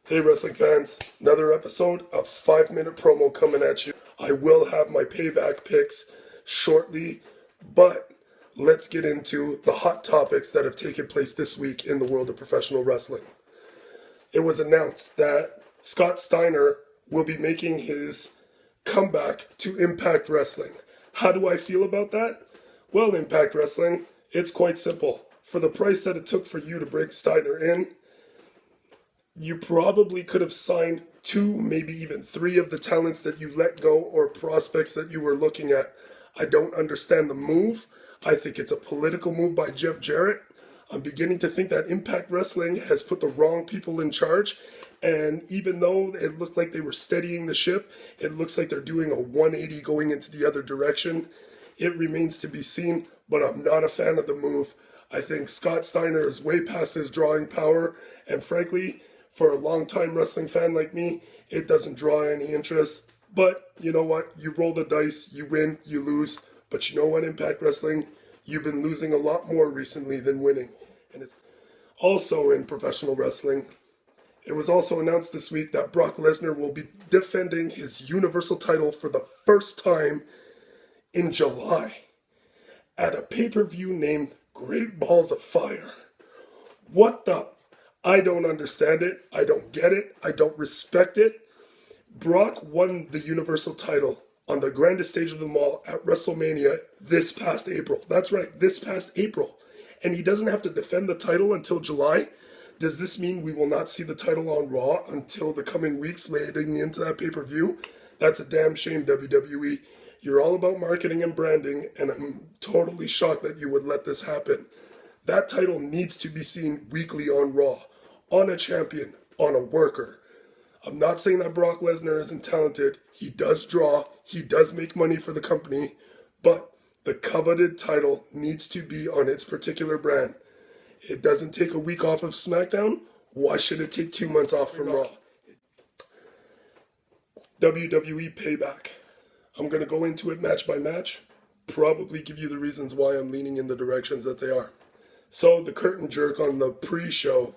Hey wrestling fans, another episode of 5 Minute Promo coming at you. I will have my payback picks shortly, but let's get into the hot topics that have taken place this week in the world of professional wrestling. It was announced that Scott Steiner will be making his comeback to Impact Wrestling. How do I feel about that? Well, Impact Wrestling, it's quite simple. For the price that it took for you to bring Steiner in, you probably could have signed 2, maybe even 3 of the talents that you let go or prospects that you were looking at. I don't understand the move. I think it's a political move by Jeff Jarrett. I'm beginning to think that Impact Wrestling has put the wrong people in charge. And even though it looked like they were steadying the ship, it looks like they're doing a 180 going into the other direction. It remains to be seen, but I'm not a fan of the move. I think Scott Steiner is way past his drawing power, and frankly, for a long-time wrestling fan like me, it doesn't draw any interest. But you know what? You roll the dice, you win, you lose. But you know what, Impact Wrestling? You've been losing a lot more recently than winning. And it's also in professional wrestling. It was also announced this week that Brock Lesnar will be defending his Universal title for the first time in July at a pay-per-view named Great Balls of Fire. What the? I don't understand it. I don't get it. I don't respect it. Brock won the Universal title on the grandest stage of them all at WrestleMania this past April. That's right, this past April. And he doesn't have to defend the title until July. Does this mean we will not see the title on Raw until the coming weeks leading into that pay-per-view? That's a damn shame, WWE. You're all about marketing and branding, and I'm totally shocked that you would let this happen. That title needs to be seen weekly on Raw, on a champion, on a worker. I'm not saying that Brock Lesnar isn't talented. He does draw, he does make money for the company, but the coveted title needs to be on its particular brand. It doesn't take a week off of SmackDown. Why should it take 2 months off from Raw? WWE Payback. I'm going to go into it match by match, probably give you the reasons why I'm leaning in the directions that they are. So, the curtain jerk on the pre-show,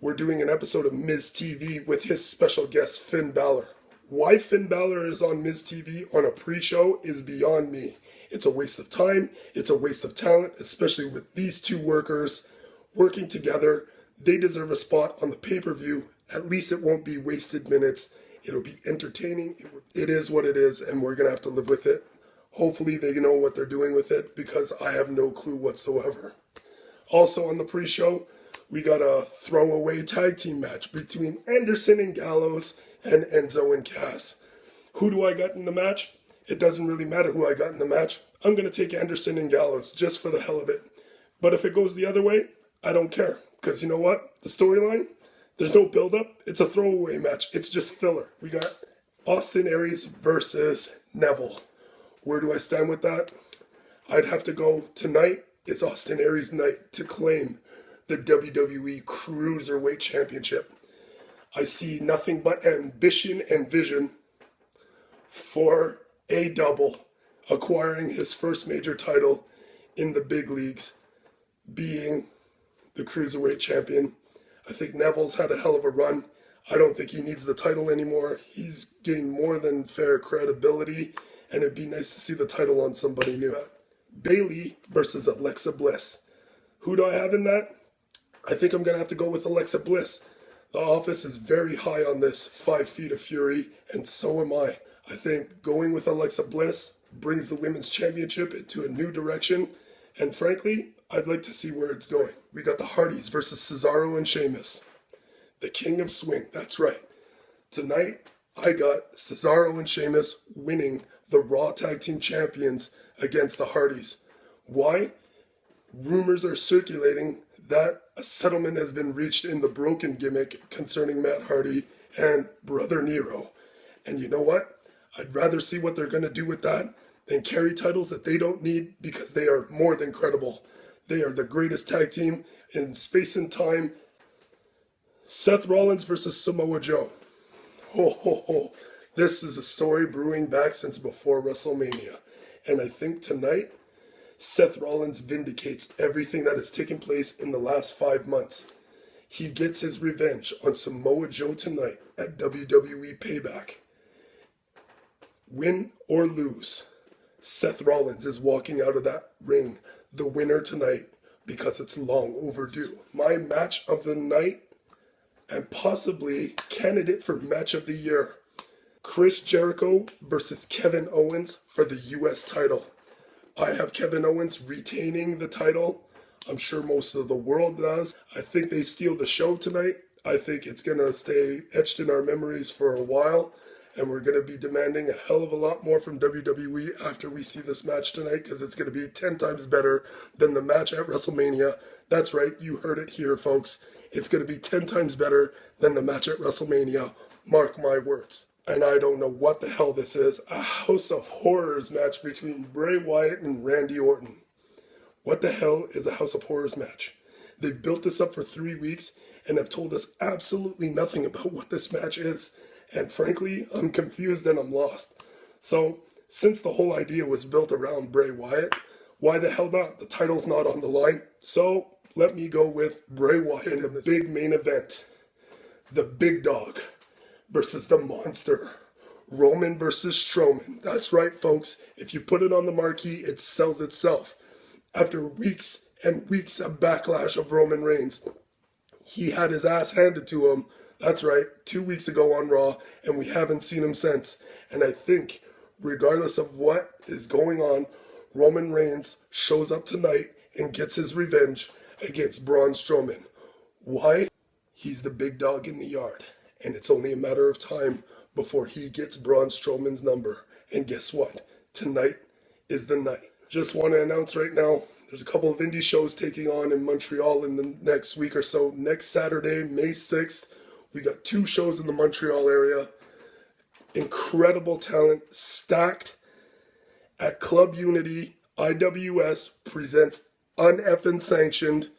we're doing an episode of Miz TV with his special guest, Finn Balor. Why Finn Balor is on Miz TV on a pre-show is beyond me. It's a waste of time. It's a waste of talent, especially with these two workers working together. They deserve a spot on the pay-per-view. At least it won't be wasted minutes. It'll be entertaining. It is what it is, and we're going to have to live with it. Hopefully they know what they're doing with it, because I have no clue whatsoever. Also on the pre-show, we got a throwaway tag team match between Anderson and Gallows and Enzo and Cass. Who do I got in the match? It doesn't really matter who I got in the match. I'm going to take Anderson and Gallows just for the hell of it. But if it goes the other way, I don't care. Because you know what? The storyline, there's no build-up. It's a throwaway match. It's just filler. We got Austin Aries versus Neville. Where do I stand with that? I'd have to go tonight. It's Austin Aries' night to claim the WWE Cruiserweight Championship. I see nothing but ambition and vision for a double acquiring his first major title in the big leagues, being the Cruiserweight Champion. I think Neville's had a hell of a run. I don't think he needs the title anymore. He's gained more than fair credibility, and it'd be nice to see the title on somebody new. Bayley versus Alexa Bliss. Who do I have in that? I think I'm going to have to go with Alexa Bliss. The Office is very high on this 5 Feet of Fury, and so am I. I think going with Alexa Bliss brings the Women's Championship into a new direction, and frankly, I'd like to see where it's going. We got the Hardys versus Cesaro and Sheamus. The King of Swing, that's right. Tonight, I got Cesaro and Sheamus winning the Raw Tag Team Champions against the Hardys. Why? Rumors are circulating that a settlement has been reached in the broken gimmick concerning Matt Hardy and Brother Nero. And you know what? I'd rather see what they're going to do with that than carry titles that they don't need, because they are more than credible. They are the greatest tag team in space and time. Seth Rollins versus Samoa Joe. Ho, ho, ho. This is a story brewing back since before WrestleMania. And I think tonight, Seth Rollins vindicates everything that has taken place in the last 5 months. he gets his revenge on Samoa Joe tonight at WWE Payback. Win or lose, Seth Rollins is walking out of that ring the winner tonight because it's long overdue. My match of the night and possibly candidate for match of the year, Chris Jericho versus Kevin Owens for the US title. I have Kevin Owens retaining the title. I'm sure most of the world does. I think they steal the show tonight. I think it's going to stay etched in our memories for a while. And we're going to be demanding a hell of a lot more from WWE after we see this match tonight, because it's going to be 10 times better than the match at WrestleMania. That's right, you heard it here, folks. It's going to be 10 times better than the match at WrestleMania. Mark my words. And I don't know what the hell this is. A House of Horrors match between Bray Wyatt and Randy Orton. What the hell is a House of Horrors match? They've built this up for 3 weeks and have told us absolutely nothing about what this match is. And frankly, I'm confused and I'm lost. So, since the whole idea was built around Bray Wyatt, why the hell not? The title's not on the line. So, let me go with Bray Wyatt in the big main event. The big dog versus the monster. Roman versus Strowman. That's right, folks. If you put it on the marquee, it sells itself. After weeks and weeks of backlash of Roman Reigns, he had his ass handed to him. That's right, 2 weeks ago on Raw, and we haven't seen him since. And I think, regardless of what is going on, Roman Reigns shows up tonight and gets his revenge against Braun Strowman. Why? He's the big dog in the yard, and it's only a matter of time before he gets Braun Strowman's number. And guess what? Tonight is the night. Just want to announce right now, there's a couple of indie shows taking on in Montreal in the next week or so. Next Saturday, May 6th, we got 2 shows in the Montreal area. Incredible talent, stacked at Club Unity. IWS presents uneffin' sanctioned.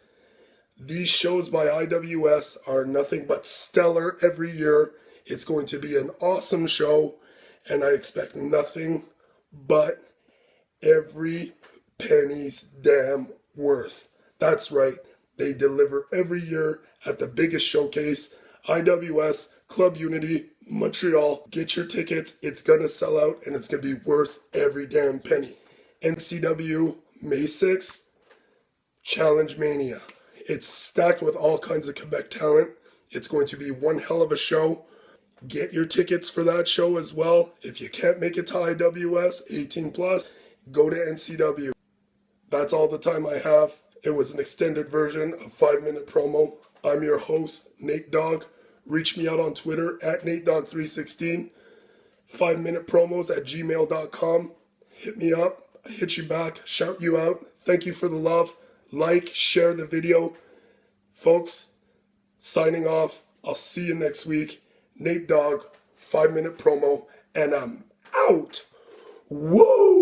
These shows by IWS are nothing but stellar every year. It's going to be an awesome show, and I expect nothing but every penny's damn worth. That's right, they deliver every year at the biggest showcase. IWS, Club Unity, Montreal. Get your tickets. It's going to sell out, and it's going to be worth every damn penny. NCW, May 6th, Challenge Mania. It's stacked with all kinds of Quebec talent. It's going to be one hell of a show. Get your tickets for that show as well. If you can't make it to IWS, 18 plus, go to NCW. That's all the time I have. It was an extended version of 5-minute promo. I'm your host, Nate Dogg. Reach me out on Twitter at NateDogg316. 5-minute promos at gmail.com. Hit me up. I hit you back. Shout you out. Thank you for the love. Like, share the video. Folks, signing off. I'll see you next week. Nate Dogg, 5-minute promo, and I'm out. Woo!